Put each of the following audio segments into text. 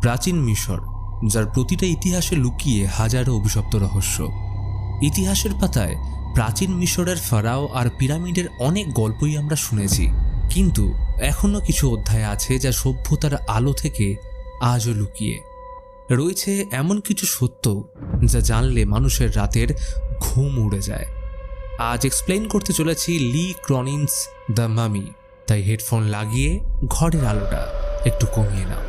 প্রাচীন মিশর, যার প্রতিটা ইতিহাসে লুকিয়ে হাজারো অভিশপ্ত রহস্য। ইতিহাসের পাতায় প্রাচীন মিশরের ফারাও আর পিরামিডের অনেক গল্পই আমরা শুনেছি, কিন্তু এখনও কিছু অধ্যায় আছে যা সভ্যতার আলো থেকে আজও লুকিয়ে রয়েছে। এমন কিছু সত্য যা জানলে মানুষের রাতের ঘুম উড়ে যায়। আজ এক্সপ্লেইন করতে চলেছি লি ক্রনিনস দ্য মামি। তাই হেডফোন লাগিয়ে ঘরের আলোটা একটু কমিয়ে নাও।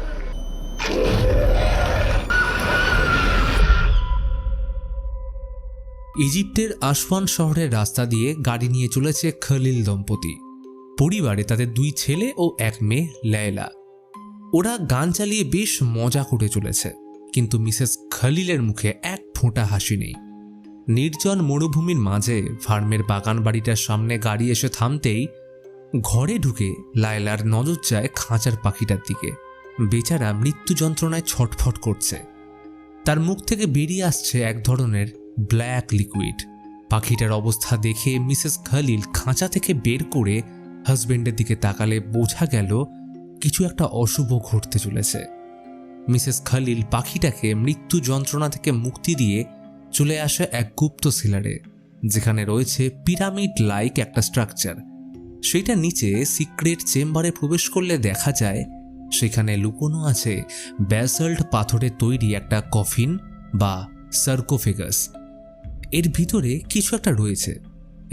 ইজিপ্টের আসওয়ান শহরের রাস্তা দিয়ে গাড়ি নিয়ে চলেছে খলিল দম্পতি। পরিবারে তাদের 2 ছেলে ও 1 মেয়ে লায়লা। ওরা গান চালিয়ে বেশ মজা করে চলেছে, কিন্তু মিসেস খলিলের মুখে এক ফোঁটা হাসি নেই। নির্জন মরুভূমির মাঝে ফার্মের বাগান বাড়িটার সামনে গাড়ি এসে থামতেই ঘরে ঢুকে লায়লার নজর যায় খাঁচার পাখিটার দিকে। বেচারা মৃত্যু যন্ত্রণায় ছটফট করছে। তার মুখ থেকে বেরিয়ে আসছে এক ধরনের ব্ল্যাক লিকুইড। পাখিটার অবস্থা দেখে মিসেস খলিল খাঁচা থেকে বের করে হাজবেন্ডের দিকে তাকালে বোঝা গেল কিছু একটা অশুভ ঘটতে চলেছে। মিসেস খলিল পাখিটাকে মৃত্যু যন্ত্রণা থেকে মুক্তি দিয়ে চলে আসে এক গুপ্ত সিলারে, যেখানে রয়েছে পিরামিড লাইক একটা স্ট্রাকচার। সেইটা নিচে সিক্রেট চেম্বারে প্রবেশ করলে দেখা যায় সেখানে লুকোনো আছে ব্যাসল্ট পাথরের তৈরি একটা কফিন বা সার্কোফেগাস। এর ভিতরে কিছু একটা রয়েছে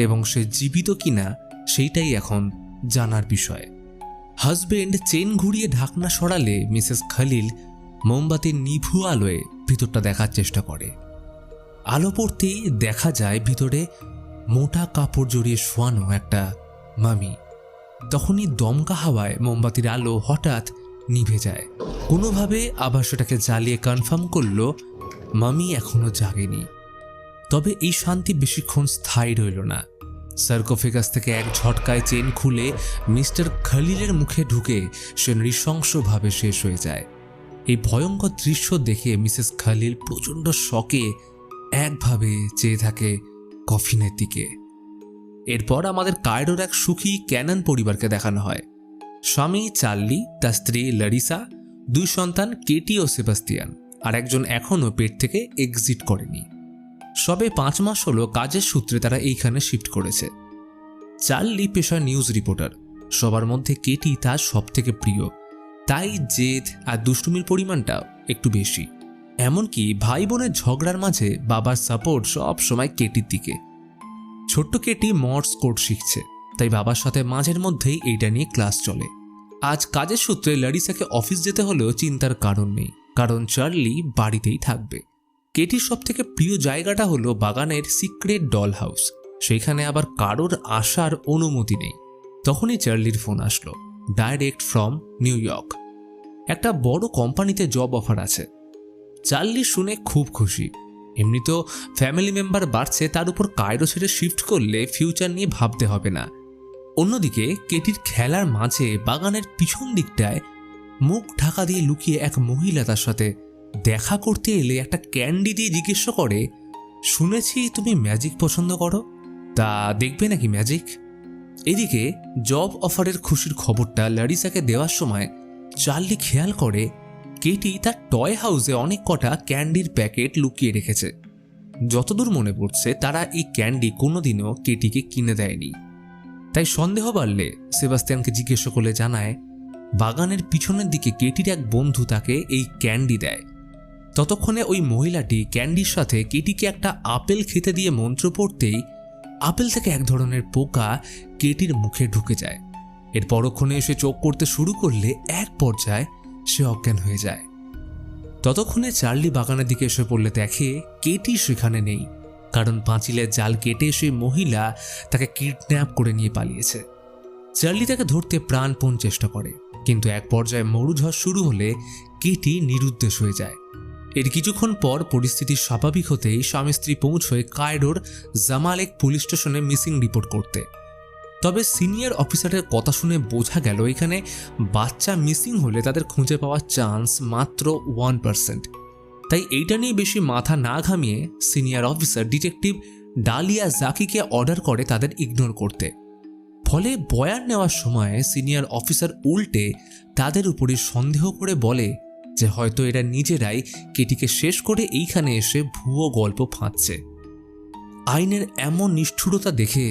এবং সে জীবিত কিনা সেইটাই এখন জানার বিষয়। হাজবেন্ড চেন ঘুরিয়ে ঢাকনা সরালে মিসেস খলিল মোমবাতির নিভু আলোয় ভিতরটা দেখার চেষ্টা করে। আলো পড়তেই দেখা যায় ভিতরে মোটা কাপড় জড়িয়ে শোয়ানো একটা মামি। তখনই দমকা হাওয়ায় মোমবাতির আলো হঠাৎ নিভে যায়। কোনোভাবে আবার সেটাকে জ্বালিয়ে কনফার্ম করল মামি এখনো জাগেনি। তবে এই শান্তি বেশিক্ষণ স্থায়ী রইল না। সার্কোফেগাস থেকে এক ঝটকায় চেন খুলে মিস্টার খলিলের মুখে ঢুকে সে নৃশংসভাবে শেষ হয়ে যায়। এই ভয়ঙ্কর দৃশ্য দেখে মিসেস খলিল প্রচণ্ড শকে একভাবে চেয়ে থাকে কফিনের দিকে। এরপর আমাদের কায়রোর এক সুখী ক্যানন পরিবারকে দেখানো হয়। স্বামী চার্লি, তার স্ত্রী লারিসা, 2 সন্তান কেটি ও সেবাস্তিয়ান, আর একজন এখনও পেট থেকে এক্সিট করেনি। সবে 5 মাস হলো কাজের সূত্রে তারা এইখানে শিফট করেছে। চার্লি পেশায় নিউজ রিপোর্টার। সবার মধ্যে কেটি তার সব থেকে প্রিয়, তাই জেদ আর দুষ্টুমির পরিমাণটা একটু বেশি। এমনকি ভাই বোনের ঝগড়ার মাঝে বাবার সাপোর্ট সব সময় কেটির দিকে। ছোট্ট কেটি মর্স কোড শিখছে, তাই বাবার সাথে মাঝের মধ্যেই এইটা নিয়ে ক্লাস চলে। আজ কাজের সূত্রে লারিসাকে অফিস যেতে হলেও চিন্তার কারণ নেই, কারণ চার্লি বাড়িতেই থাকবে। কেটির সব থেকে প্রিয় জায়গাটা হলো বাগানের সিক্রেট ডল হাউস। সেখানে আবার কারোর আসার অনুমতি নেই। তখনই চার্লির ফোন আসলো, ডাইরেক্ট ফ্রম নিউ ইয়র্ক। একটা বড় কোম্পানিতে জব অফার আছে। চার্লি শুনে খুব খুশি। এমনিতেও ফ্যামিলি মেম্বার বাড়ছে, তার উপর কায়রো ছেড়ে শিফট করলে ফিউচার নিয়ে ভাবতে হবে না। অন্যদিকে কেটির খেলার মাঝে বাগানের পিছন দিকটায় মুখ ঢাকা দিয়ে লুকিয়ে এক মহিলা তার সাথে দেখা করতে এলে একটা ক্যান্ডি দিয়ে জিজ্ঞেস করে, শুনেছি তুমি ম্যাজিক পছন্দ করো, তা দেখবে নাকি ম্যাজিক? এদিকে জব অফারের খুশির খবরটা লারিসাকে দেওয়ার সময় চার্লি খেয়াল করে কেটি তার টয় হাউসে অনেক কটা ক্যান্ডির প্যাকেট লুকিয়ে রেখেছে। যতদূর মনে পড়ছে তারা এই ক্যান্ডি কোনোদিনও কেটিকে কিনে দেয়নি। তাই সন্দেহ বাড়লে সেবাস্তিয়ানকে জিজ্ঞেস করলে জানায় বাগানের পিছনের দিকে কেটির এক বন্ধু তাকে এই ক্যান্ডি দেয়। ততক্ষণে ওই মহিলাটি ক্যান্ডির সাথে কেটিকে একটা আপেল খেতে দিয়ে মন্ত্র পড়তেই আপেল থেকে এক ধরনের পোকা কেটির মুখে ঢুকে যায়। এর পরক্ষণে সে চোখ করতে শুরু করলে এক পর্যায়ে সে অজ্ঞান হয়ে যায়। ততক্ষণে চার্লি বাগানের দিকে এসে পড়লে দেখে কেটি সেখানে নেই, কারণ পাঁচিলের জাল কেটে সেই মহিলা তাকে কিডন্যাপ করে নিয়ে পালিয়েছে। চার্লি তাকে ধরতে প্রাণপণ চেষ্টা করে, কিন্তু এক পর্যায়ে মরুঝড় শুরু হলে কেটি নিরুদ্দেশ হয়ে যায়। এর কিছুক্ষণ পর পরিস্থিতি স্বাভাবিক হতেই স্বামী স্ত্রী পৌঁছয় কায়রোর জামালেক পুলিশ স্টেশনে মিসিং রিপোর্ট করতে। তবে সিনিয়র অফিসারের কথা শুনে বোঝা গেল এখানে বাচ্চা মিসিং হলে তাদের খুঁজে পাওয়ার চান্স মাত্র 1%। তাই এইটা নিয়ে বেশি মাথা না ঘামিয়ে সিনিয়র অফিসার ডিটেকটিভ ডালিয়া জাকিকে অর্ডার করে তাদের ইগনোর করতে। ফলে বয়ান নেওয়ার সময় সিনিয়র অফিসার উল্টে তাদের উপরে সন্দেহ করে বলে যে হয়তো এরা নিজেরাই কেটিকে শেষ করে এইখানে এসে ভুয়ো গল্প ফাঁদছে। আইনের এমন নিষ্ঠুরতা দেখে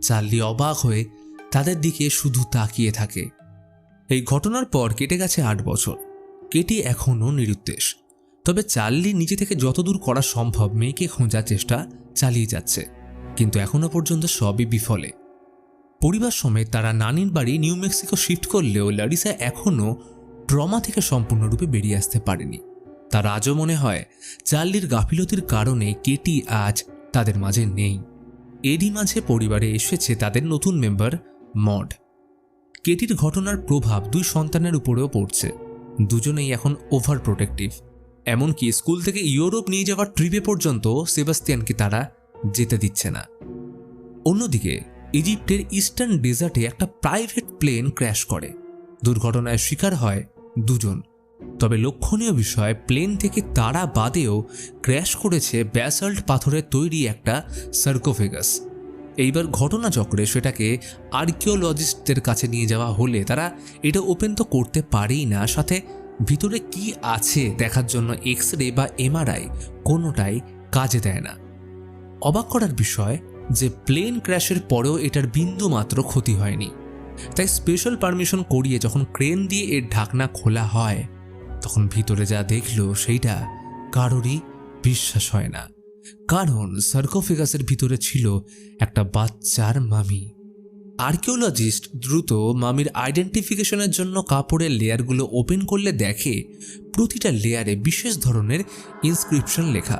চার্লি অবাক হয়ে তাদের দিকে শুধু তাকিয়ে থাকে। এই ঘটনার পর কেটে গেছে 8 বছর। কেটি এখনও নিরুদ্দেশ, তবে চার্লি নিজে থেকে যতদূর করা সম্ভব মেয়েকে খোঁজার চেষ্টা চালিয়ে যাচ্ছে, কিন্তু এখনো পর্যন্ত সবই বিফলে। পরিবার সমেত তারা নানির বাড়ি নিউ মেক্সিকো শিফট করলেও লারিসা এখনও ট্রমা থেকে সম্পূর্ণরূপে বেরিয়ে আসতে পারেনি। তার আজও মনে হয় চার্লির গাফিলতির কারণে কেটি আজ তাদের মাঝে নেই। এরই মাঝে পরিবারে এসেছে তাদের নতুন মেম্বার মড। কেটির ঘটনার প্রভাব 2 সন্তানের উপরেও পড়ছে। দুজনেই এখন ওভার প্রোটেক্টিভ, এমনকি স্কুল থেকে ইউরোপ নিয়ে যাওয়ার ট্রিপে পর্যন্ত সেবাস্তিয়ানকে তারা যেতে দিচ্ছে না। অন্যদিকে ইজিপ্টের ইস্টার্ন ডেজার্টে একটা প্রাইভেট প্লেন ক্র্যাশ করে। দুর্ঘটনায় শিকার হয় 2 জন। তবে লক্ষণীয় বিষয়, প্লেন থেকে তারা বাদেও ক্র্যাশ করেছে ব্যাসল্ট পাথরের তৈরি একটা সার্কোফেগাস। এইবার ঘটনাচক্রে সেটাকে আর্কিওলজিস্টদের কাছে নিয়ে যাওয়া হলে তারা এটা ওপেন তো করতে পারেই না, সাথে ভিতরে কি আছে দেখার জন্য এক্স-রে বা এমআরআই কোনোটাই কাজে দেয় না। অবাক করার বিষয় যে প্লেন ক্র্যাশের পরেও এটার বিন্দু মাত্র ক্ষতি হয়নি। তাই স্পেশাল পারমিশন করিয়ে যখন ক্রেন দিয়ে এর ঢাকনা খোলা হয়, তখন ভিতরে যা দেখলো সেইটা কারোরই বিশ্বাস হয় না। কারণ সার্কোফেগাসের ভিতরে ছিল একটা বাচ্চার মামি। আর্কিওলজিস্ট দ্রুত মামির আইডেন্টিফিকেশনের জন্য কাপড়ের লেয়ারগুলো ওপেন করলে দেখে প্রতিটা লেয়ারে বিশেষ ধরনের ইনস্ক্রিপশন লেখা।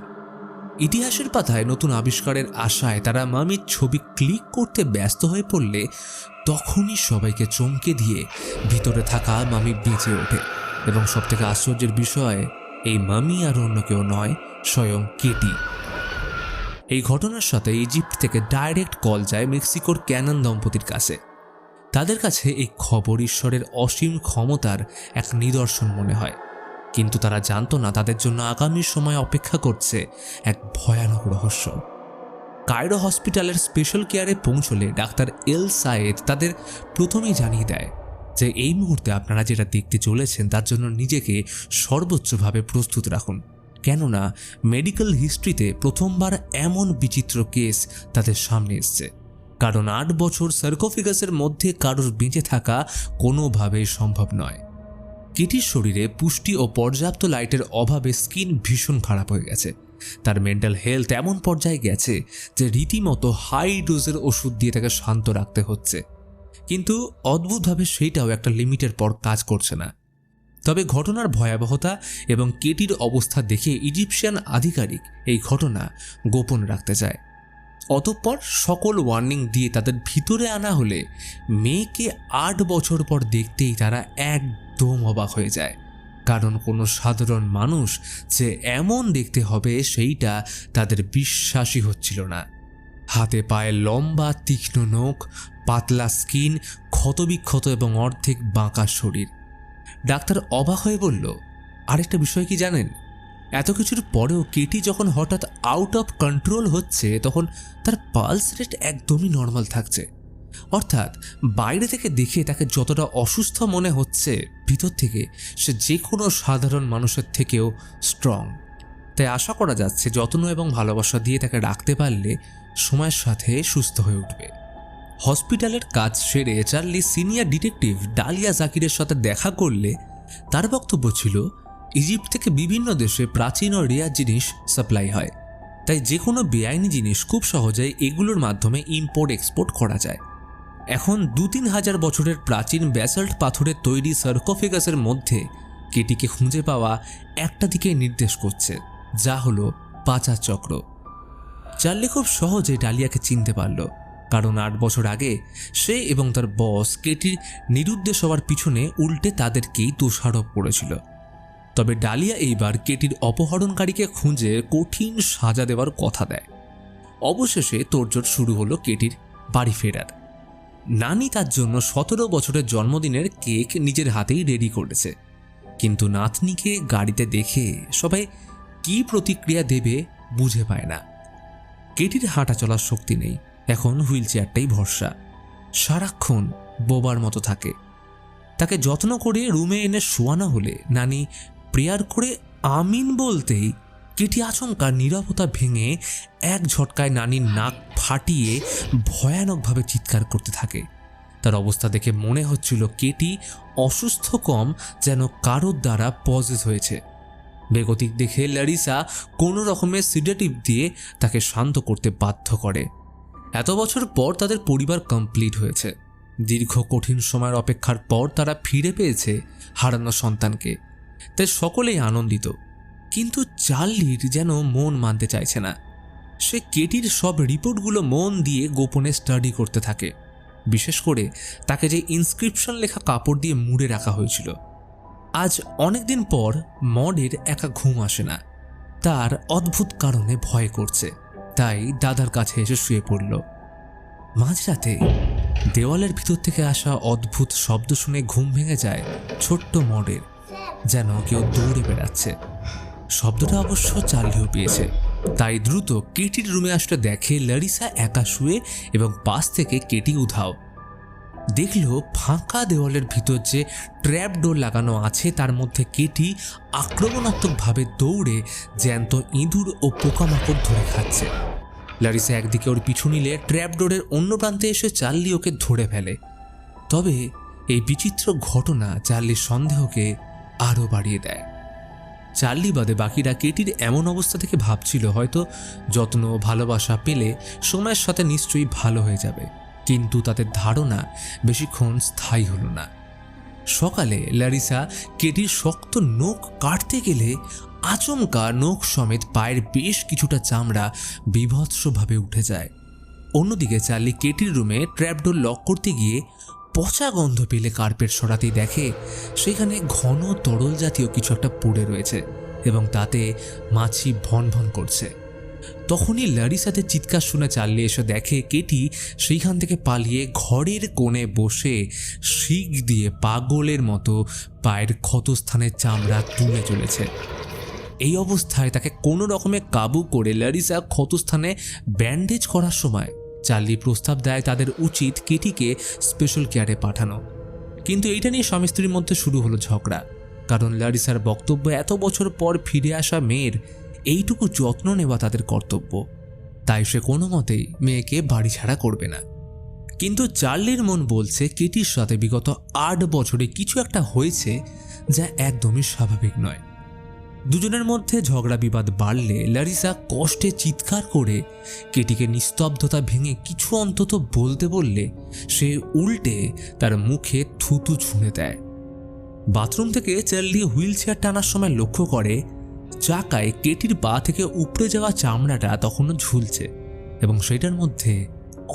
ইতিহাসের পাতায় নতুন আবিষ্কারের আশায় তারা মামির ছবি ক্লিক করতে ব্যস্ত হয়ে পড়লে তখনই সবাইকে চমকে দিয়ে ভিতরে থাকা মামি বেঁচে ওঠে। এবং সবথেকে আশ্চর্যের বিষয়, এই মামি আর অন্য কেউ নয়, স্বয়ং কেটি। এই ঘটনার সাথে ইজিপ্ট থেকে ডাইরেক্ট কল যায় মেক্সিকোর ক্যানন দম্পতির কাছে। তাদের কাছে এই খবর ঈশ্বরের অসীম ক্ষমতার এক নিদর্শন মনে হয়, কিন্তু তারা জানতো না তাদের জন্য আগামী সময় অপেক্ষা করছে এক ভয়ানক রহস্য। কায়রো হসপিটালের স্পেশাল কেয়ারে পৌঁছলে ডাক্তার এল সায়েদ তাদের প্রথমেই জানিয়ে দেয় যে এই মুহূর্তে আপনারা যেটা দেখতে চলেছেন তার জন্য নিজেকে সর্বোচ্চভাবে প্রস্তুত রাখুন, কেননা মেডিকেল হিস্ট্রিতে প্রথমবার এমন বিচিত্র কেস তাদের সামনে এসছে। কারণ 8 বছর সার্কোফেগাসের মধ্যে কারোর বেঁচে থাকা কোনোভাবেই সম্ভব নয়। কেটির শরীরে পুষ্টি ও পর্যাপ্ত লাইটের অভাবে স্কিন ভীষণ খারাপ হয়ে গেছে। তার মেন্টাল হেলথ এমন পর্যায়ে গেছে যে রীতিমতো হাই ডোজের ওষুধ দিয়ে তাকে শান্ত রাখতে হচ্ছে, কিন্তু অদ্ভুতভাবে সেইটাও একটা লিমিটের পর কাজ করছে না। তবে ঘটনার ভয়াবহতা এবং কেটির অবস্থা দেখে ইজিপশিয়ান আধিকারিক এই ঘটনা গোপন রাখতে চায়। অতঃপর সকল ওয়ার্নিং দিয়ে তাদের ভিতরে আনা হলে মেয়েকে 8 বছর পর দেখতেই তারা একদম অবাক হয়ে যায়। কারণ কোনো সাধারণ মানুষ যে এমন দেখতে হবে সেইটা তাদের বিশ্বাসই হচ্ছিল না। হাতে পায়ে লম্বা তীক্ষ্ণ নখ, পাতলা স্কিন, ক্ষতবিক্ষত এবং অর্ধেক বাঁকা শরীর। ডাক্তার অবাক হয়ে বলল, আরেকটা বিষয় কি জানেন, এত কিছুর পরেও কেটি যখন হঠাৎ আউট অফ কন্ট্রোল হচ্ছে তখন তার পালস রেট একদমই নর্মাল থাকছে। অর্থাৎ বাইরে থেকে দেখে তাকে যতটা অসুস্থ মনে হচ্ছে, ভিতর থেকে সে যে কোনো সাধারণ মানুষের থেকেও স্ট্রং। তাই আশা করা যাচ্ছে যত্ন এবং ভালোবাসা দিয়ে তাকে রাখতে পারলে সময়ের সাথে সুস্থ হয়ে উঠবে। হসপিটালের কাজ সেরে চার্লি সিনিয়র ডিটেকটিভ ডালিয়া জাকিরের সাথে দেখা করলে তার বক্তব্য ছিল ইজিপ্ট থেকে বিভিন্ন দেশে প্রাচীন ও রেয়ার জিনিস সাপ্লাই হয়, তাই যে কোনো বেআইনি জিনিস খুব সহজেই এগুলোর মাধ্যমে ইম্পোর্ট এক্সপোর্ট করা যায়। এখন 2-3 হাজার বছরের প্রাচীন ব্যাসল্ট পাথরের তৈরি সার্কোফেগাসের মধ্যে কেটিকে খুঁজে পাওয়া একটা দিকে নির্দেশ করছে, যা হলো পাচার চক্র। চার্লি খুব সহজে ডালিয়াকে চিনতে পারল, কারণ 8 বছর আগে সে এবং তার বস কেটির নিরুদ্দেশ হওয়ার পিছনে উল্টে তাদেরকেই দোষারোপ করেছিল। তবে ডালিয়া এইবার কেটির অপহরণকারীকে খুঁজে কঠিন সাজা দেওয়ার কথা দেয়। অবশেষে তোড়জোড় শুরু হলো কেটির বাড়ি ফেরার। নানি তার জন্য 17 বছরের জন্মদিনের কেক নিজের হাতেই রেডি করেছে, কিন্তু নাতনিকে গাড়িতে দেখে সবাই কি প্রতিক্রিয়া দেবে বুঝে পায় না। কেটির হাঁটা চলার শক্তি নেই, এখন হুইল চেয়ারটাই ভরসা। সারাক্ষণ বোবার মতো থাকে। তাকে যত্ন করে রুমে এনে শোয়ানো হলে নানি প্রেয়ার করে আমিন বলতেই কেটি আচমকা নীরবতা ভেঙে এক ঝটকায় নানির নাক ফাটিয়ে ভয়ানকভাবে চিৎকার করতে থাকে। তার অবস্থা দেখে মনে হচ্ছিল কেটি অসুস্থ কম যেন কারোর দ্বারা পজেস হয়েছে। বেগতিক দেখে ল্যারিসা কোনো রকমের সিডেটিভ দিয়ে তাকে শান্ত করতে বাধ্য করে। এত বছর পর তাদের পরিবার কমপ্লিট হয়েছে। দীর্ঘ কঠিন সময়ের অপেক্ষার পর তারা ফিরে পেয়েছে হারানো সন্তানকে, তাই সকলেই আনন্দিত। কিন্তু চার্লির যেন মন মানতে চাইছে না। সে কেটির সব রিপোর্টগুলো মন দিয়ে গোপনে স্টাডি করতে থাকে, বিশেষ করে তাকে যে ইনস্ক্রিপশন লেখা কাপড় দিয়ে মুড়ে রাখা হয়েছিল। আজ অনেকদিন পর মডের একা ঘুম আসে না। তার অদ্ভুত কারণে ভয় করছে, তাই দাদার কাছে এসে শুয়ে পড়ল। মাঝরাতে দেওয়ালের ভিতর থেকে আসা অদ্ভুত শব্দ শুনে ঘুম ভেঙে যায় ছোট্ট মডের, যেন কেউ দৌড়ে বেড়াচ্ছে। শব্দটা অবশ্য চার্লিও পেয়েছে, তাই দ্রুত কেটির রুমে আসতে দেখে ল্যারিসা একা শুয়ে এবং পাশ থেকে কেটি উধাও। দেখল ফাঁকা দেওয়ালের ভিতর যে ট্র্যাপ ডোর লাগানো আছে তার মধ্যে কেটি আক্রমণাত্মকভাবে দৌড়ে জ্যান্ত ইঁদুর ও পোকামাকড় ধরে খাচ্ছে। ল্যারিসা একদিকে ওর পিছু নিলে ট্র্যাপ ডোরের অন্য প্রান্তে এসে চার্লি ওকে ধরে ফেলে। তবে এই বিচিত্র ঘটনা চার্লির সন্দেহকে আরও বাড়িয়ে দেয়। চার্লি বাদে বাকিরা কেটির এমন অবস্থা থেকে ভাবছিল হয়তো যত্ন ভালোবাসা পেলে সময়ের সাথে নিশ্চয়ই ভালো হয়ে যাবে, কিন্তু তাদের ধারণা বেশিক্ষণ স্থায়ী হলো না। সকালে ল্যারিসা কেটির শক্ত নখ কাটতে গেলে আচমকা নখ সমেত পায়ের বেশ কিছুটা চামড়া বীভৎসভাবে উঠে যায়। অন্যদিকে চার্লি কেটির রুমে ট্র্যাপডোর লক করতে গিয়ে পচা গন্ধ পেলে কার্পেট সরাতেই দেখে সেখানে ঘন তরল জাতীয় কিছু একটা পড়ে রয়েছে এবং তাতে মাছি ভন ভন করছে। তখনই ল্যারিসাতে চিৎকার শুনে চার্লি এসে দেখে কেটি সেইখান থেকে পালিয়ে ঘরের কোণে বসে শিক দিয়ে পাগলের মতো পায়ের ক্ষতস্থানের চামড়া তুলে চলেছে। এই অবস্থায় তাকে কোনো রকমে কাবু করে ল্যারিসা ক্ষতস্থানে ব্যান্ডেজ করার সময় চার্লি প্রস্তাব দেয় তাদের উচিত কেটিকে স্পেশাল কেয়ারে পাঠানো। কিন্তু এইটা নিয়ে স্বামী স্ত্রীর মধ্যে শুরু হলো ঝগড়া, কারণ ল্যারিসার বক্তব্য এত বছর পর ফিরে আসা মেয়ের এইটুকু যত্ন নেওয়া তাদের কর্তব্য, তাই সে কোনো মতেই মেয়েকে বাড়ি ছাড়া করবে না। কিন্তু চার্লির মন বলছে কেটির সাথে বিগত 8 বছরে কিছু একটা হয়েছে যা একদমই স্বাভাবিক নয়। দুজনের মধ্যে ঝগড়া বিবাদ বাড়লে ল্যারিসা কষ্টে চিৎকার করে কেটিকে নিস্তব্ধতা ভেঙে কিছু অন্তত বলতে বললে সে উল্টে তার মুখে থুতু ছুঁড়ে দেয়। বাথরুম থেকে চার্লি হুইল চেয়ার টানার সময় লক্ষ্য করে চাকায় কেটির পা থেকে উপড়ে যাওয়া চামড়াটা তখনও ঝুলছে এবং সেটার মধ্যে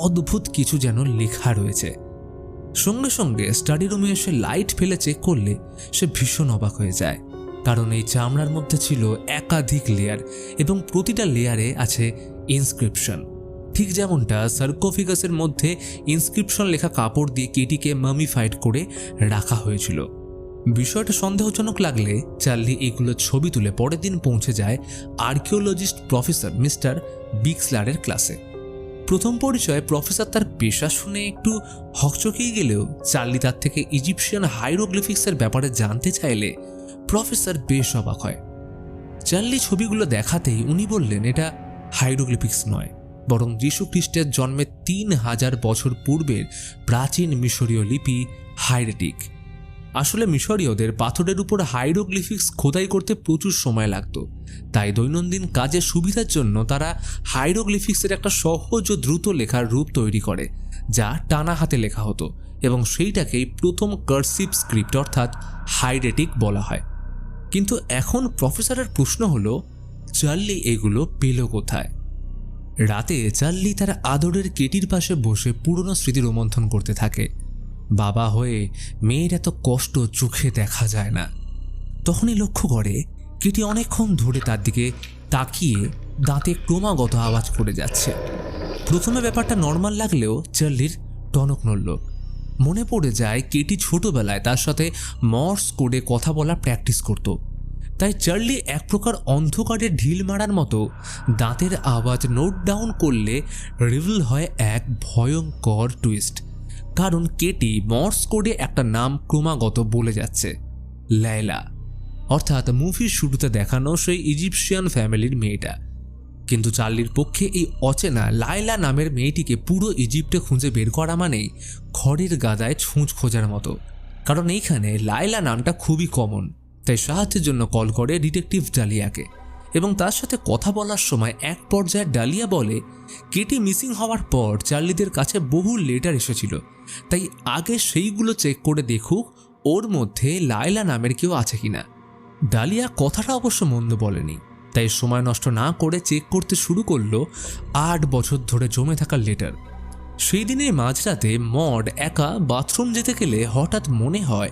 অদ্ভুত কিছু যেন লেখা রয়েছে। সঙ্গে সঙ্গে স্টাডি রুমে এসে লাইট ফেলে চেক করলে সে ভীষণ অবাক হয়ে যায়, কারণ এই চামড়ার মধ্যে ছিল একাধিক লেয়ার এবং প্রতিটা লেয়ারে আছে ইনস্ক্রিপশন, ঠিক যেমনটা সার্কোফিগাসের মধ্যে ইনস্ক্রিপশন লেখা কাপড় দিয়ে কেটিকে মামিফাইড করে রাখা হয়েছিল। বিষয়টা সন্দেহজনক লাগলে চার্লি এগুলো ছবি তুলে পরের দিন পৌঁছে যায় আর্কিওলজিস্ট প্রফেসর মিস্টার বিক্সলারের ক্লাসে। প্রথম পরিচয়ে প্রফেসর তার পেশা শুনে একটু হকচকিয়ে গেলেও চার্লি তার থেকে ইজিপশিয়ান হাইরোগ্লিফিক্সের ব্যাপারে জানতে চাইলে প্রফেসর বেশ অবাক হয়। চার্লি ছবিগুলো দেখাতেই উনি বললেন এটা হাইরোগ্লিফিক্স নয়, বরং যীশু খ্রিস্টের জন্মের 3000 বছর পূর্বের প্রাচীন মিশরীয় লিপি হাইরেটিক। আসলে মিশরীয়দের পাথরের উপর হাইরোগ্লিফিক্স খোদাই করতে প্রচুর সময় লাগত, তাই দৈনন্দিন কাজের সুবিধার জন্য তারা হাইরোগ্লিফিক্সের একটা সহজ ও দ্রুত লেখার রূপ তৈরি করে যা টানা হাতে লেখা হতো এবং সেইটাকেই প্রথম কার্সিভ স্ক্রিপ্ট অর্থাৎ হাইরেটিক বলা হয়। কিন্তু এখন প্রফেসরের প্রশ্ন হলো চার্লি এগুলো পেল কোথায়? রাতে চার্লি তার আদরের কেটির পাশে বসে পুরনো স্মৃতি রোমন্থন করতে থাকে। বাবা হয়ে মেয়ের এত কষ্ট চোখে দেখা যায় না। তখনই লক্ষ্য করে কেটি অনেকক্ষণ ধরে তার দিকে তাকিয়ে দাঁতে ক্রমাগত আওয়াজ করে যাচ্ছে। প্রথমে ব্যাপারটা নর্মাল লাগলেও চার্লির টনক নড়ল। মনে পড়ে যায় কেটি ছোটবেলায় তার সাথে মর্স কোডে কথা বলা প্র্যাকটিস করত, তাই চার্লি এক প্রকার অন্ধকারে ঢিল মারার মতো দাঁতের আওয়াজ নোট ডাউন করলে রিভিল হয় এক ভয়ঙ্কর টুইস্ট, কারণ কেটি মর্স কোডে একটা নাম ক্রমাগত বলে যাচ্ছে, লায়লা। অর্থাৎ মুভির শুরুতে দেখানো সেই ইজিপশিয়ান ফ্যামিলির মেয়েটা। কিন্তু চার্লির পক্ষে এই অচেনা লায়লা নামের মেয়েটিকে পুরো ইজিপ্টে খুঁজে বের করা মানেই খড়ের গাদায় ছুঁচ খোঁজার মতো, কারণ এইখানে লায়লা নামটা খুবই কমন। তাই সাহায্যের জন্য কল করে ডিটেকটিভ ডালিয়াকে, এবং তার সাথে কথা বলার সময় এক পর্যায়ে ডালিয়া বলে কেটি মিসিং হওয়ার পর চার্লিদের কাছে বহু লেটার এসেছিল, তাই আগে সেইগুলো চেক করে দেখুক ওর মধ্যে লায়লা নামের কেউ আছে কিনা। ডালিয়া কথাটা অবশ্য মন্দ বলেনি, তাই সময় নষ্ট না করে চেক করতে শুরু করলো 8 বছর ধরে জমে থাকা লেটার। সেই দিনের মাঝরাতে মড একা বাথরুম যেতে গেলে হঠাৎ মনে হয়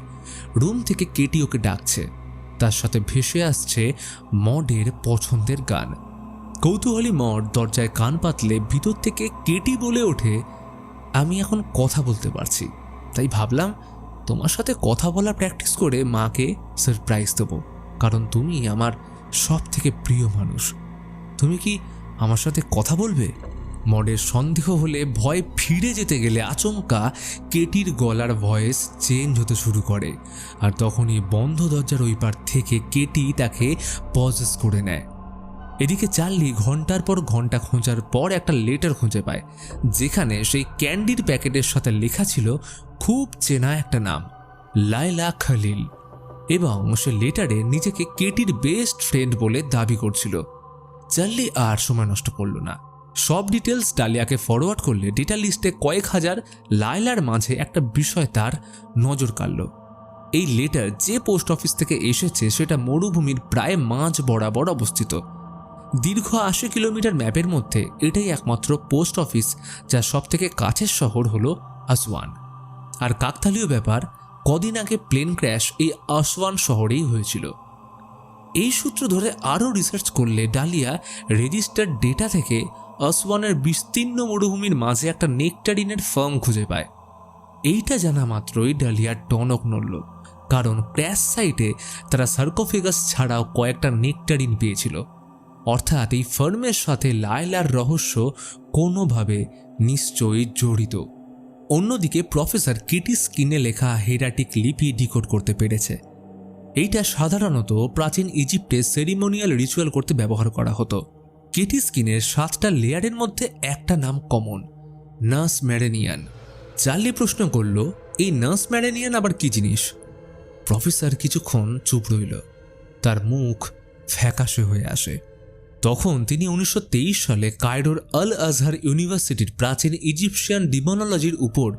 রুম থেকে কেটি ওকে ডাকছে। তার সাথে ভেসে আসছে মডের পছন্দের গান। কৌতূহলী মড দরজায় কান পাতলে ভিতর থেকে কেটি বলে ওঠে, আমি এখন কথা বলতে পারছি, তাই ভাবলাম তোমার সাথে কথা বলা প্র্যাকটিস করে মাকে সারপ্রাইজ দেবো, কারণ তুমি আমার সব থেকে প্রিয় মানুষ। তুমি কি আমার সাথে কথা বলবে? মডের সন্দেহ হলে ভয় ফিরে যেতে গেলে আচমকা কেটির গলার ভয়েস চেঞ্জ হতে শুরু করে, আর তখনই বন্ধ দরজার ওই পার থেকে কেটি তাকে পজেস করে নেয়। এদিকে চার্লি ঘন্টার পর ঘন্টা খোঁজার পর একটা লেটার খুঁজে পায়, যেখানে সেই ক্যান্ডির প্যাকেটের সাথে লেখা ছিল খুব চেনা একটা নাম, লায়লা খলিল, এবং সে লেটারে নিজেকে কেটির বেস্ট ফ্রেন্ড বলে দাবি করছিল। চার্লি আর সময় নষ্ট করল না, সব ডিটেলস ডালিয়াকে ফরওয়ার্ড করলে ডেটা লিস্টে কয়েক হাজার লায়লার মাঝে একটা বিষয় তার নজর কাড়ল। এই লেটার যে পোস্ট অফিস থেকে এসেছে সেটা মরুভূমির প্রায় মাঝ বরাবর অবস্থিত। দীর্ঘ 80 কিলোমিটার ম্যাপের মধ্যে এটাই একমাত্র পোস্ট অফিস যার সব থেকে কাছের শহর হলো আসওয়ান। আর কাকতালীয় ব্যাপার, কদিন আগে প্লেন ক্র্যাশ এই আসওয়ান শহরেই হয়েছিল। এই সূত্র ধরে আরও রিসার্চ করলে ডালিয়া রেজিস্টার্ড ডেটা থেকে আসওয়ানের বিস্তীর্ণ মরুভূমির মাঝে একটা নেকটারিনের ফার্ম খুঁজে পায়। এইটা জানা মাত্রই ডালিয়ার টনক নড়ল, কারণ ক্র্যাশ সাইটে তারা সার্কোফেগাস ছাড়াও কয়েকটা নেকটারিন পেয়েছিল। অর্থাৎ এই ফার্মের সাথে লায়লার রহস্য কোনোভাবে নিশ্চয়ই জড়িত। অন্যদিকে প্রফেসর কেটি স্কিনে লেখা হেরাটিক লিপি ডিকোড করতে পেরেছে। এইটা সাধারণত প্রাচীন ইজিপ্টে সেরিমোনিয়াল রিচুয়াল করতে ব্যবহার করা হতো। কেটি স্কিনের 7টা লেয়ারের মধ্যে একটা নাম কমন, নার্স ম্যারেনিয়ান। চার্লি প্রশ্ন করল, এই নার্স ম্যারেনিয়ান আবার কি জিনিস? প্রফেসর কিছুক্ষণ চুপ রইল, তার মুখ ফ্যাকাশে হয়ে আসে। তখন তিনি 1923 সালে কায়রোর আল আজহার ইউনিভার্সিটির প্রাচীন ইজিপশিয়ান ডিমোনোলজির উপর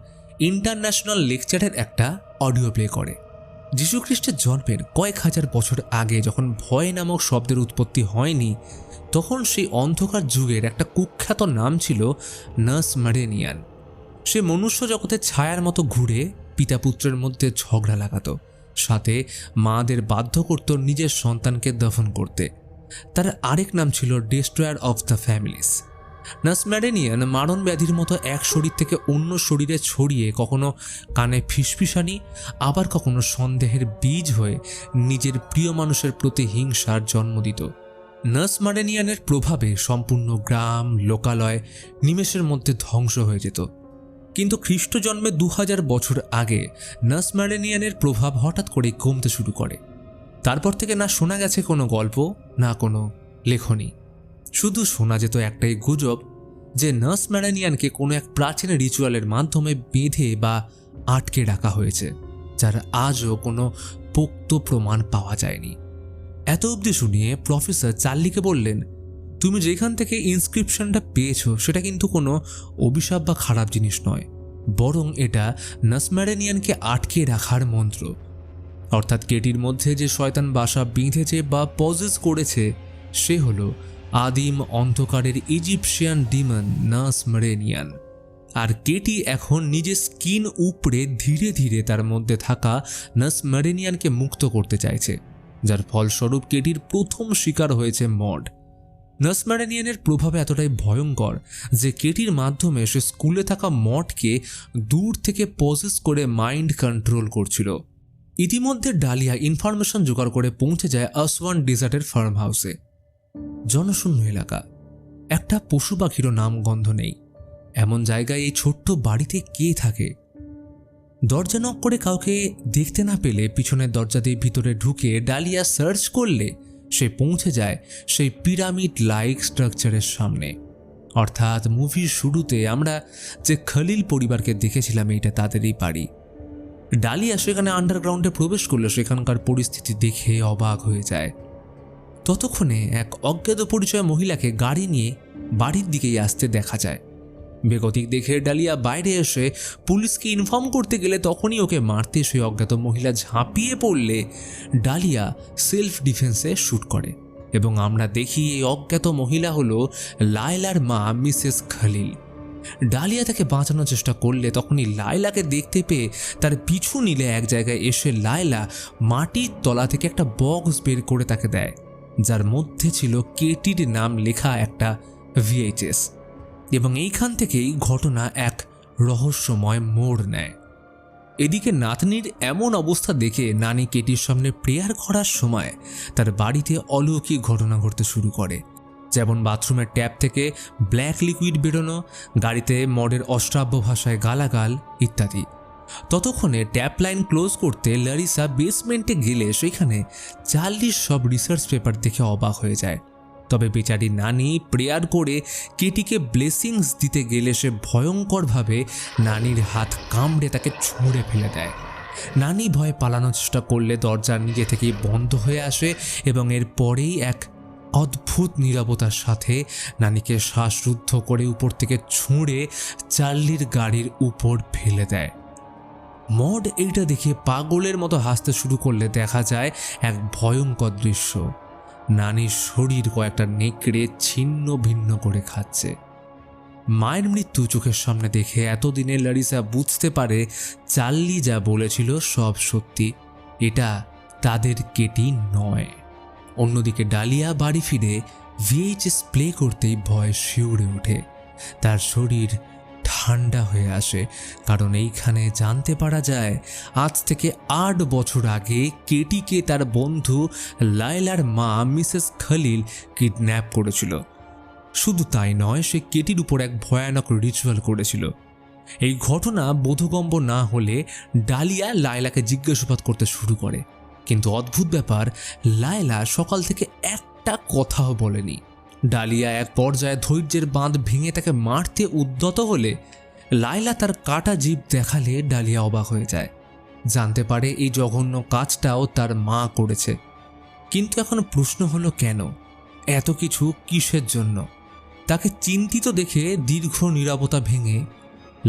ইন্টারন্যাশনাল লেকচারের একটা অডিও প্লে করে। যীশুখ্রিস্টের জন্মের কয়েক হাজার বছর আগে যখন ভয় নামক শব্দের উৎপত্তি হয়নি, তখন সেই অন্ধকার যুগের একটা কুখ্যাত নাম ছিল নার্স ম্যারেনিয়ান। সে মনুষ্য জগতের ছায়ার মতো ঘুরে পিতা পুত্রের মধ্যে ঝগড়া লাগাতো, সাথে মাদের বাধ্য করত নিজের সন্তানকে দফন করতে। তার আরেক নাম ছিল destroyer of the families. Nurse ম্যারেনিয়ান মারণ ব্যাধির মতো এক শরীর থেকে অন্য শরীরে ছড়িয়ে কখনো কানে ফিসফিসানি, আবার কখনো সন্দেহের বীজ হয়ে নিজের প্রিয় মানুষের প্রতি হিংসার জন্ম দিত। নার্স ম্যারেনিয়ানের প্রভাবে সম্পূর্ণ গ্রাম লোকালয় নিমেষের মধ্যে ধ্বংস হয়ে যেত। কিন্তু খ্রিস্ট জন্মে 2000 বছর আগে নার্স ম্যারেনিয়ানের প্রভাব হঠাৎ করে কমতে শুরু করে। তারপর থেকে না শোনা গেছে কোনো গল্প, না কোনো লেখনী। শুধু শোনা যেত একটাই গুজব যে নার্স ম্যারেনিয়ানকে কোনো এক প্রাচীন রিচুয়ালের মাধ্যমে বেঁধে বা আটকে রাখা হয়েছে, যার আজও কোনো পোক্ত প্রমাণ পাওয়া যায়নি। এত অবধি শুনিয়ে প্রফেসর চার্লিকে বললেন, তুমি যেখান থেকে ইনস্ক্রিপশনটা পেয়েছো সেটা কিন্তু কোনো অভিশাপ বা খারাপ জিনিস নয়, বরং এটা নার্স ম্যারেনিয়ানকে আটকে রাখার মন্ত্র। অর্থাৎ কেটির মধ্যে যে শয়তান বাসা বেঁধেছে বা পজেস করেছে সে হলো আদিম অন্ধকারের ইজিপশিয়ান ডিমন নার্স ম্যারেনিয়ান। আর কেটি এখন নিজের স্কিন উপড়ে ধীরে ধীরে তার মধ্যে থাকা নার্স ম্যারেনিয়ানকে মুক্ত করতে চাইছে, যার ফলস্বরূপ কেটির প্রথম শিকার হয়েছে মড। নার্স ম্যারেনিয়ানের প্রভাব এতটাই ভয়ঙ্কর যে কেটির মাধ্যমে সে স্কুলে থাকা মডকে দূর থেকে পজেস করে মাইন্ড কন্ট্রোল করছিল। ইতিমধ্যে ডালিয়া ইনফরমেশন জোগাড় করে পৌঁছে যায় আসওয়ান ডেজার্টের ফার্ম হাউসে। জনশূন্য এলাকা, একটা পশু পাখিরও নাম গন্ধ নেই। এমন জায়গায় এই ছোট্ট বাড়িতে কে থাকে? দরজা নক করে কাউকে দেখতে না পেলে পিছনের দরজা দিয়ে ভিতরে ঢুকে ডালিয়া সার্চ করলে সে পৌঁছে যায় সেই পিরামিড লাইক স্ট্রাকচারের সামনে। অর্থাৎ মুভির শুরুতে আমরা যে খলিল পরিবারকে দেখেছিলাম এইটা তাদেরই বাড়ি। ডালিয়া সেখানে আন্ডারগ্রাউন্ডে প্রবেশ করলে সেখানকার পরিস্থিতি দেখে অবাক হয়ে যায়। ততক্ষণে এক অজ্ঞাত পরিচয় মহিলাকে গাড়ি নিয়ে বাড়ির দিকেই আসতে দেখা যায়। বেগতিক দেখে ডালিয়া বাইরে এসে পুলিশকে ইনফর্ম করতে গেলে তখনই ওকে মারতে সেই অজ্ঞাত মহিলা ঝাঁপিয়ে পড়লে ডালিয়া সেলফ ডিফেন্সে শ্যুট করে এবং আমরা দেখি এই অজ্ঞাত মহিলা হলো লায়লার মা মিসেস খলিল। ডালিয়া তাকে বাঁচানোর চেষ্টা করলে তখনই লায়লাকে দেখতে পেয়ে তার পিছু নিলে এক জায়গায় এসে লায়লা মাটির তলা থেকে একটা বক্স বের করে তাকে দেয়, যার মধ্যে ছিল কেটির নাম লেখা একটা VHS। এবং এইখান থেকেই ঘটনা এক রহস্যময় মোড় নেয়। এদিকে নাতনির এমন অবস্থা দেখে নানি কেটির সামনে প্রেয়ার করার সময় তার বাড়িতে অলৌকিক ঘটনা ঘটতে শুরু করে, যেমন বাথরুমের ট্যাপ থেকে ব্ল্যাক লিকুইড বেরোনো, গাড়িতে মডের অশ্রাব্য ভাষায় গালাগাল ইত্যাদি। ততক্ষণে ট্যাপ লাইন ক্লোজ করতে লারিসা বেসমেন্টে গেলে সেখানে চার্লির সব রিসার্চ পেপার দেখে অবাক হয়ে যায়। তবে বেচারি নানি প্রেয়ার করে কেটিকে ব্লেসিংস দিতে গেলে সে ভয়ঙ্করভাবে নানির হাত কামড়ে তাকে ছুঁড়ে ফেলে দেয়। নানি ভয়ে পালানোর চেষ্টা করলে দরজা নিজে থেকেই বন্ধ হয়ে আসে এবং এর পরেই এক অদ্ভুত নীরবতার সাথে নানিকে শ্বাসরুদ্ধ করে উপর থেকে ছুঁড়ে চার্লির গাড়ির উপর ফেলে দেয়। মড এইটা দেখে পাগলের মতো হাসতে শুরু করলে দেখা যায় এক ভয়ঙ্কর দৃশ্য। নানির শরীর কয়েকটা নেকড়ে ছিন্ন ভিন্ন করে খাচ্ছে। মায়ের মৃত্যু চোখের সামনে দেখে এতদিনে লারিসা বুঝতে পারে চার্লি যা বলেছিল সব সত্যি, এটা তাদের কেটি নয়। অন্যদিকে ডালিয়া বাড়ি ফিরে VHS প্লে করতেই ভয় শিউরে ওঠে। তার শরীর ঠান্ডা হয়ে আসে, কারণ এইখানে জানতে পারা যায় আজ থেকে 8 বছর আগে কেটিকে তার বন্ধু লায়লার মা মিসেস খলিল কিডন্যাপ করেছিল। শুধু তাই নয়, সে কেটির উপর এক ভয়ানক রিচুয়াল করেছিল। এই ঘটনা বোধগম্য না হলে ডালিয়া লায়লাকে জিজ্ঞাসাবাদ করতে শুরু করে, কিন্তু অদ্ভুত ব্যাপার, লায়লা সকাল থেকে একটা কথাও বলেনি। ডালিয়া এক পর্যায়ে ধৈর্যের বাঁধ ভেঙে তাকে মারতে উদ্যত হলে লায়লা তার কাটা জিভ দেখালে ডালিয়া অবাক হয়ে যায়। জানতে পারে এই জঘন্য কাজটাও তার মা করেছে। কিন্তু এখন প্রশ্ন হলো কেন, এত কিছু কিসের জন্য? তাকে চিন্তিত দেখে দীর্ঘ নীরবতা ভেঙে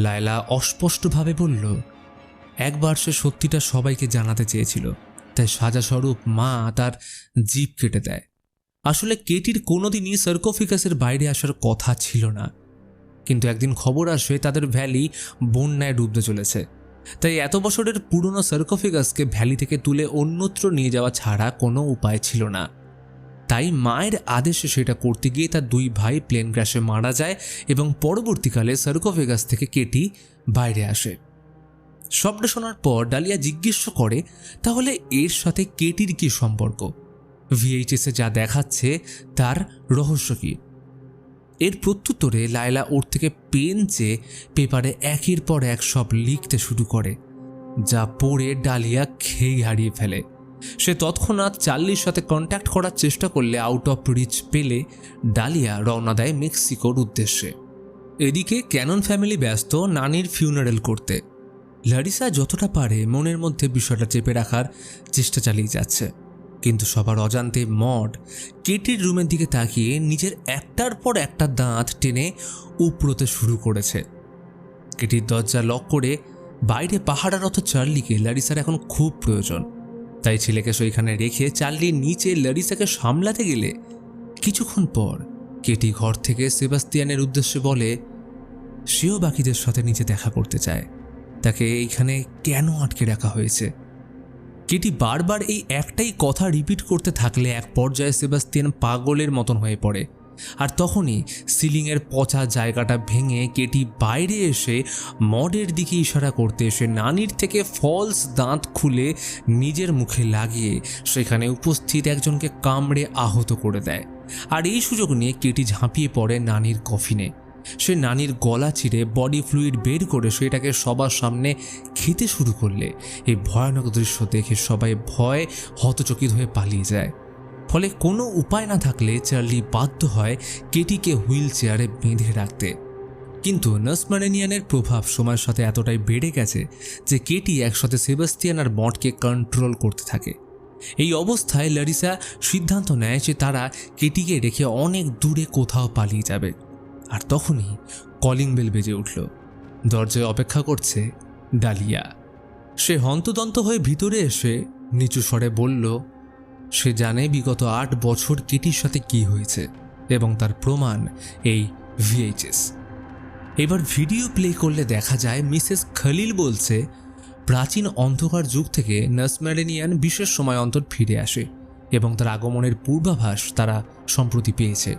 লায়লা অস্পষ্টভাবে বলল, একবার সে সত্যিটা সবাইকে জানাতে চেয়েছিল, তাই সাজাস্বরূপ মা তার জিভ কেটে দেয়। আসলে কেটির কোনোদিনই সার্কোফিগাসের বাইরে আসার কথা ছিল না, কিন্তু একদিন খবর আসে তাদের ভ্যালি বন্যায় ডুবতে চলেছে। তাই এত বছরের পুরনো সার্কোফিগাসকে ভ্যালি থেকে তুলে অন্যত্র নিয়ে যাওয়া ছাড়া কোনো উপায় ছিল না। তাই মায়ের আদেশে সেটা করতে গিয়ে তার 2 ভাই প্লেন ক্র্যাশে মারা যায় এবং পরবর্তীকালে সার্কোফেগাস থেকে কেটি বাইরে আসে। সবটা শোনার পর ডালিয়া জিজ্ঞেস করে, তাহলে এর সাথে কেটির কি সম্পর্ক? VHSে যা দেখাচ্ছে তার রহস্য কি? এর প্রত্যুত্তরে লায়লা ওর থেকে পেন চেয়ে পেপারে একের পর এক সব লিখতে শুরু করে, যা পড়ে ডালিয়া খেই হারিয়ে ফেলে। সে তৎক্ষণাৎ চার্লির সাথে কন্ট্যাক্ট করার চেষ্টা করলে আউট অফ রিচ পেলে ডালিয়া রওনা দেয় মেক্সিকোর উদ্দেশ্যে। এদিকে ক্যানন ফ্যামিলি ব্যস্ত নানির ফিউনারেল করতে। লারিসা যতটা পারে মনের মধ্যে বিষয়টা চেপে রাখার চেষ্টা চালিয়ে যাচ্ছে, কিন্তু সবার অজান্তে মড কেটির রুমের দিকে তাকিয়ে নিজের একটার পর একটা দাঁত টেনে উপড়োতে শুরু করেছে। কেটির দরজা লক করে বাইরে পাহারারত চার্লিকে লারিসার এখন খুব প্রয়োজন, তাই ছেলেকে সেইখানে রেখে চার্লি নিচে লারিসাকে সামলাতে গেলে কিছুক্ষণ পর কেটি ঘর থেকে সেবাস্তিয়ানের উদ্দেশ্যে বলে সেও বাকিদের সাথে নিচে দেখা করতে চায়, তাকে এইখানে কেন আটকে রাখা হয়েছে। কেটি বারবার এই একটাই কথা রিপিট করতে থাকলে এক পর্যায়ে সেবাস্তিয়ান পাগলের মতন হয়ে পড়ে, আর তখনই সিলিংয়ের পচা জায়গাটা ভেঙে কেটি বাইরে এসে মডের দিকে ইশারা করতে এসে নানির থেকে ফলস দাঁত খুলে নিজের মুখে লাগিয়ে সেখানে উপস্থিত একজনকে কামড়ে আহত করে দেয়। আর এই সুযোগ নিয়ে কেটি ঝাঁপিয়ে পড়ে নানির কফিনে সে নানির গলা চিরে বডি ফ্লুইড বের করে সেটাকে সবার সামনে খেতে শুরু করলে এই ভয়ানক দৃশ্য দেখে সবাই ভয় হতচকিত হয়ে পালিয়ে যায়। ফলে কোনো উপায় না থাকলে চার্লি বাধ্য হয় কেটিকে হুইল চেয়ারে বেঁধে রাখতে। কিন্তু নার্স ম্যারেনিয়ানের প্রভাব সময়ের সাথে এতটাই বেড়ে গেছে যে কেটি একসাথে সেবাস্টিয়ান আর মডকে কন্ট্রোল করতে থাকে। এই অবস্থায় লারিসা সিদ্ধান্ত নেয় যে তারা কেটিকে রেখে অনেক দূরে কোথাও পালিয়ে যাবে। আর তখনই কলিং বেল বেজে উঠল। দরজায় অপেক্ষা করছে ডালিয়া। সে হন্তদন্ত হয়ে ভিতরে এসে নিচু স্বরে বলল সে জানে বিগত 8 বছর কেটির সাথে কি হয়েছে এবং তার প্রমাণ এই VHS। এবার ভিডিও প্লে করলে দেখা যায় মিসেস খলিল বলছে প্রাচীন অন্ধকার যুগ থেকে নার্স ম্যারেনিয়ান বিশেষ সময় অন্তর ফিরে আসে এবং তার আগমনের পূর্বাভাস তারা সম্প্রতি পেয়েছে।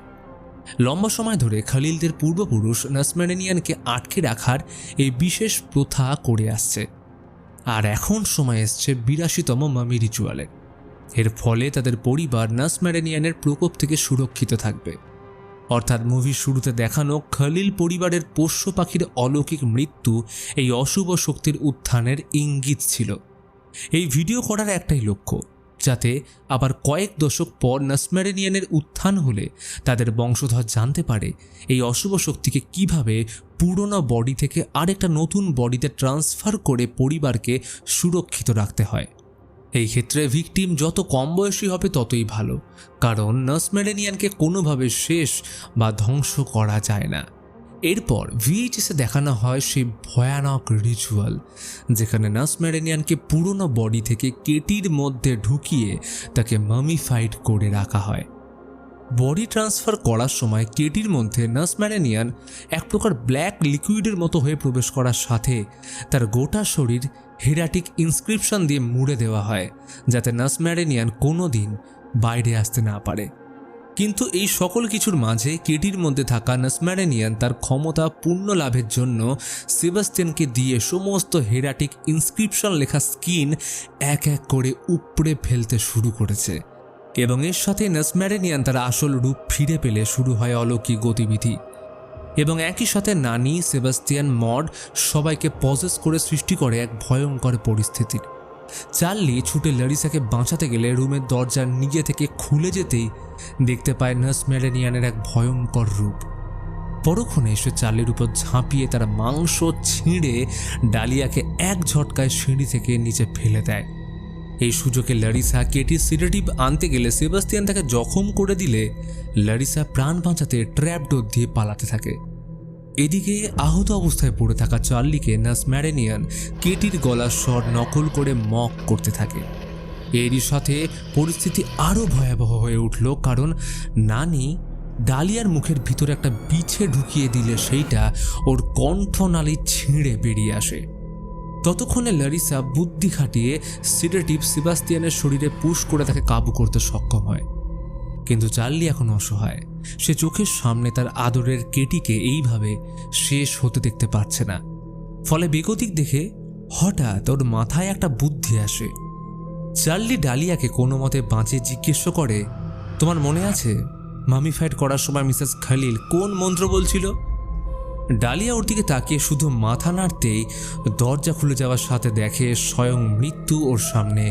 লম্বা সময় ধরে খলিলদের পূর্বপুরুষ নার্স ম্যারেনিয়ানকে আটকে রাখার এই বিশেষ প্রথা করে আসছে। আর এখন সময় এসছে 82তম মামি রিচুয়ালের। এর ফলে তাদের পরিবার নার্স ম্যারেনিয়ানের প্রকোপ থেকে সুরক্ষিত থাকবে। অর্থাৎ মুভির শুরুতে দেখানো খলিল পরিবারের পোষ্য পাখির অলৌকিক মৃত্যু এই অশুভ শক্তির উত্থানের ইঙ্গিত ছিল। এই ভিডিও করার একটাই লক্ষ্য, যাতে আবার কয়েক দশক পর নার্স ম্যারেনিয়ানের উত্থান হলে তাদের বংশধর জানতে পারে এই অশুভ শক্তিকে কিভাবে পুরনো বডি থেকে আরেকটা নতুন বডিতে ট্রান্সফার করে পরিবারকে সুরক্ষিত রাখতে হয়। এই ক্ষেত্রে ভিকটিম যত কম বয়সী হবে ততই ভালো, কারণ নার্স ম্যারেনিয়ানকে কোনোভাবে শেষ বা ধ্বংস করা যায় না। এরপর VHSে দেখানো হয় সেই ভয়ানক রিচুয়াল যেখানে নার্স ম্যারেনিয়ানকে পুরনো বডি থেকে কেটির মধ্যে ঢুকিয়ে তাকে মামিফাইড করে রাখা হয়। বডি ট্রান্সফার করার সময় কেটির মধ্যে নার্স ম্যারেনিয়ান এক প্রকার ব্ল্যাক লিকুইডের মতো হয়ে প্রবেশ করার সাথে তার গোটা শরীর হেরাটিক ইনস্ক্রিপশন দিয়ে মুড়ে দেওয়া হয়, যাতে নার্স ম্যারেনিয়ান কোনো দিন বাইরে আসতে না পারে। কিন্তু এই সকল কিছুর মাঝে কেটির মধ্যে থাকা নার্স ম্যারেনিয়ান তার ক্ষমতা পূর্ণ লাভের জন্য সেবাস্টিয়ানকে দিয়ে সমস্ত হেরাটিক ইনস্ক্রিপশন লেখা স্কিন এক এক করে উপড়ে ফেলতে শুরু করেছে এবং এর সাথে নার্স ম্যারেনিয়ান তার আসল রূপ ফিরে পেলে শুরু হয় অলৌকিক গতিবিধি। এবং একই সাথে নানি, সেবাস্টিয়ান, মড সবাইকে পজেস করে সৃষ্টি করে এক ভয়ঙ্কর পরিস্থিতির। চার্লি ছুটে লারিসাকে বাঁচাতে গেলে রুমের দরজা নিজে থেকে খুলে যেতেই দেখতে পায় নার্স ম্যারেনিয়ানের এক ভয়ঙ্কর রূপ। পরক্ষণে এসে চার্লির উপর ঝাঁপিয়ে তার মাংস ছিঁড়ে ডালিয়াকে এক ঝটকায় সিঁড়ি থেকে নিচে ফেলে দেয়। এই সুযোগে লারিসা কেটির সিডেটিভ আনতে গেলে সেবাস্টিয়ান তাকে জখম করে দিলে লারিসা প্রাণ বাঁচাতে ট্র্যাপ ডোর দিয়ে পালাতে থাকে। এদিকে আহত অবস্থায় পড়ে থাকা চার্লিকে নার্স ম্যারেনিয়ান কেটির গলার স্বর নকল করে মক করতে থাকে। এরই সাথে পরিস্থিতি আরও ভয়াবহ হয়ে উঠল, কারণ নানি ডালিয়ার মুখের ভিতরে একটা বিছে ঢুকিয়ে দিলে সেইটা ওর কণ্ঠনালী ছিঁড়ে বেরিয়ে আসে। ততক্ষণে লারিসা বুদ্ধি খাটিয়ে সিডেটিভ সেবাস্টিয়ানের শরীরে পুশ করে তাকে কাবু করতে সক্ষম হয়। কিন্তু চার্লি এখন অসহায়। সে চোখের সামনে তার আদরের কেটিকে এইভাবে শেষ হতে দেখতে পাচ্ছে না। ফলে বেগতিক দেখে হঠাৎ ওর মাথায় একটা বুদ্ধি আসে। চার্লি ডালিয়াকে কোনো মতে বাঁচিয়ে জিজ্ঞেস করে, তোমার মনে আছে মামিফাইড করার সময় মিসেস খলিল কোন মন্ত্র বলছিল? ডালিয়া ওর দিকে তাকিয়ে শুধু মাথা নাড়তেই দরজা খুলে যাওয়ার সাথে দেখে স্বয়ং মৃত্যু ওর সামনে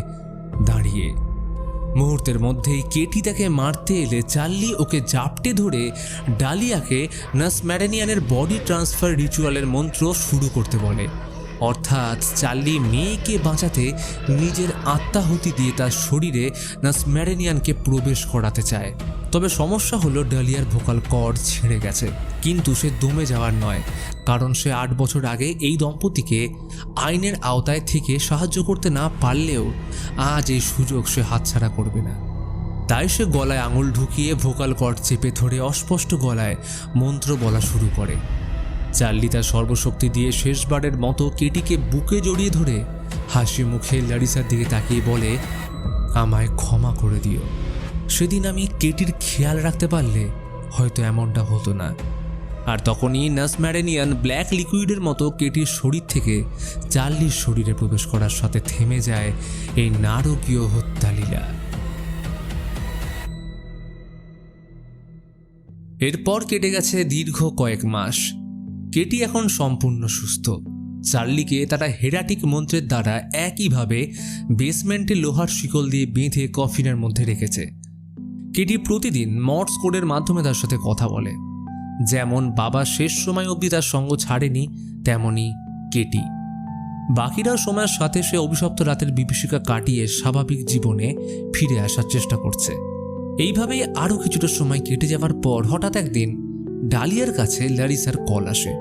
দাঁড়িয়ে। মুহূর্তের মধ্যেই কেটি তাকে মারতে এলে চার্লি ওকে জাপটে ধরে ডালিয়াকে নার্স ম্যারেনিয়ানের বডি ট্রান্সফার রিচুয়ালের মন্ত্র শুরু করতে বলে। অর্থাৎ চার্লি মেয়েকে বাঁচাতে নিজের আত্মাহুতি দিয়ে তার শরীরে নার্স ম্যারেনিয়ানকে প্রবেশ করাতে চায়। তবে সমস্যা হলো ডালিয়ার ভোকাল কর্ড ছিঁড়ে গেছে, কিন্তু সে দমে যাওয়ার নয়, কারণ সে 8 বছর আগে এই দম্পতিকে আইনের আওতায় থেকে সাহায্য করতে না পারলেও আজ এই সুযোগ সে হাতছাড়া করবে না। তাই সে গলায় আঙুল ঢুকিয়ে ভোকাল কর্ড চেপে ধরে অস্পষ্ট গলায় মন্ত্র বলা শুরু করে। চার্লি তার সর্বশক্তি দিয়ে শেষবারের মতো কেটিকে বুকে জড়িয়ে ধরে হাসি মুখে লারিসার দিকে তাকিয়ে বলে, আমায় ক্ষমা করে দিও। সেদিন আমি কেটির খেয়াল রাখতে পারলে হয়তো এমনটা হতো না। আর তখনই নার্স ম্যারেনিয়ান ব্ল্যাক লিকুইডের মতো কেটির শরীর থেকে চার্লির শরীরে প্রবেশ করার সাথে থেমে যায় এই নারকীয় হত্যালীলা। এরপর কেটে গেছে দীর্ঘ কয়েক মাস। কেটি এখন সম্পূর্ণ সুস্থ। চার্লিকে তারা হেরাটিক মন্ত্রের দ্বারা একইভাবে বেসমেন্টে লোহার শিকল দিয়ে বেঁধে কফিনের মধ্যে রেখেছে। কেটি প্রতিদিন মর্স কোডের মাধ্যমে তার সাথে কথা বলে। যেমন বাবা শেষ সময় অবধি তার সঙ্গ ছাড়েনি, তেমনি কেটি। বাকিরাও সময়ের সাথে সে অভিশপ্ত রাতের বিভীষিকা কাটিয়ে স্বাভাবিক জীবনে ফিরে আসার চেষ্টা করছে। এইভাবেই আরও কিছুটা সময় কেটে যাওয়ার পর হঠাৎ একদিন ডালিয়ার কাছে ল্যারিসার কল আসে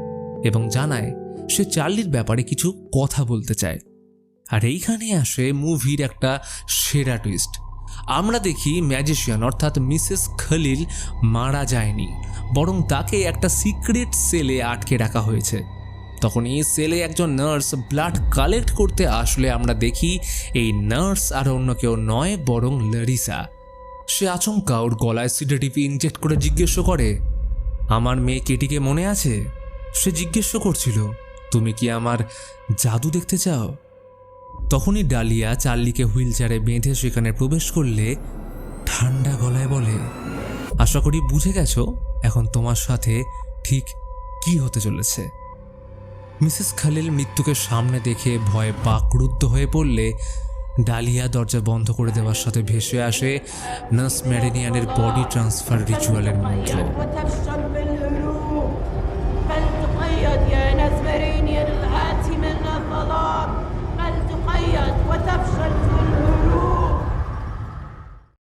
এবং জানায় সে চার্লির ব্যাপারে কিছু কথা বলতে চায়। আর এইখানে আসে মুভির একটা সেরা টুইস্ট। আমরা দেখি ম্যাজিশিয়ান অর্থাৎ মিসেস খলিল মারা যায়নি, বরং তাকে একটা সিক্রেট সেলে আটকে রাখা হয়েছে। তখন এই সেলে একজন নার্স ব্লাড কালেক্ট করতে আসলে আমরা দেখি এই নার্স আর অন্য কেউ নয়, বরং ল্যারিসা। সে আচমকা ওর গলায় সিডেটিভ ইনজেক্ট করে জিজ্ঞেস করে, আমার মেয়ে কেটিকে মনে আছে? সে জিজ্ঞেস করছিল, তুমি কি আমার জাদু দেখতে চাও? তখনই ডালিয়া চার্লিকে হুইল চেয়ারে বেঁধে সেখানে প্রবেশ করলে ঠান্ডা গলায় বলে, আশা করি বুঝে গেছো এখন তোমার সাথে ঠিক কি হতে চলেছে। মিসেস খালিল মৃত্যুকে সামনে দেখে ভয়ে বাকরুদ্ধ হয়ে পড়লে ডালিয়া দরজা বন্ধ করে দেওয়ার সাথে ভেসে আসে নার্স ম্যারিনিয়ানের বডি ট্রান্সফার রিচুয়ালের মন্ত্র।